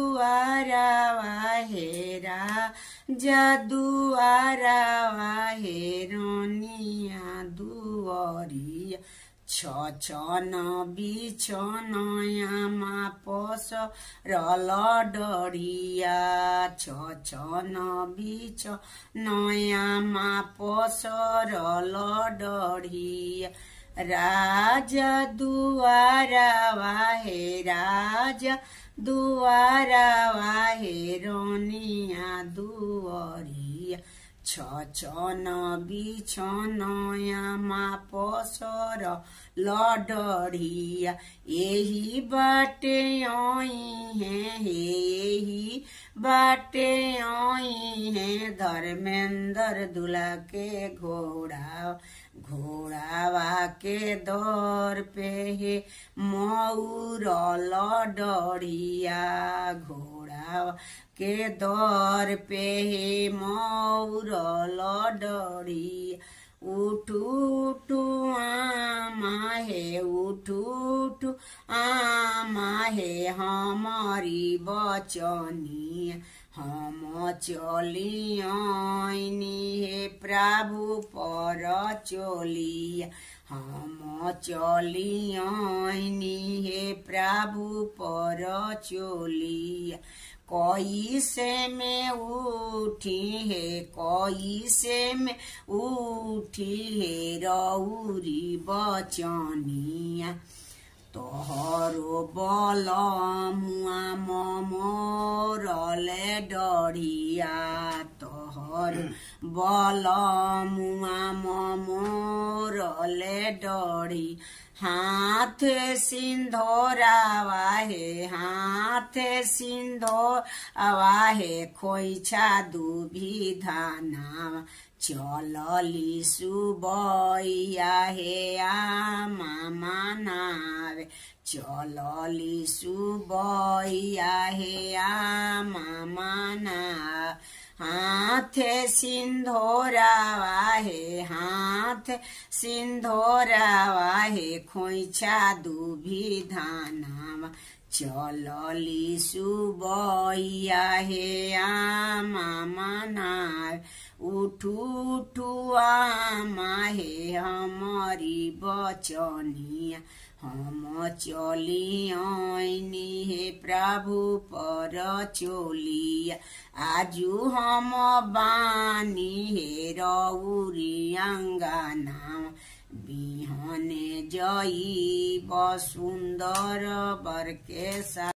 जदुआरावा हेरा जदुआरावा हेरोनिया दुवरिया छछन बिछन यामा पस रल डरिया छछन बिछन यामा पस रल डरिया राजा दुआरावा हे राजा दुआरावा हेरोनिया दुवरिया छछन बिछन यामा पसर लडरिया यही बाटे आई है यही बाटे आई है धर्मेंद्र दुला के घोड़ावा के दौर पे है मऊर लडरिया घोड़ावा के दौर पे है मऊर लडरिया उठू आमा हे उठू आमा हे हमारी बचनिया हम चलियनी हे प्रभु पर चलिया हम चलियनी हे प्रभु पर चलिया कैसे में उठी है कैसे में उठी है रौरी बचनिया तोहरो बल मुआ मोरले डरिया तोहर बल मुआ मोरले डरी हाथ सिंधोरावा हे हाथ सिंधोरावा हे खोइछा दुभिधानावा चलली सुबैया हे आमा मनावे चलली सुबैया हे आमा मनावे हाथ सिंधोरावा हे हाथ सिंधोरावा हे खोइछा दुभिधानावा चलली सुबैया हे आमा मनावे उठू आमा हे हमारी बचनिया हम चलियनी हे प्रभु पर चलिया आजू हम बानी हे रौरी अंगना बिहने जई सुंदर बर के साथ।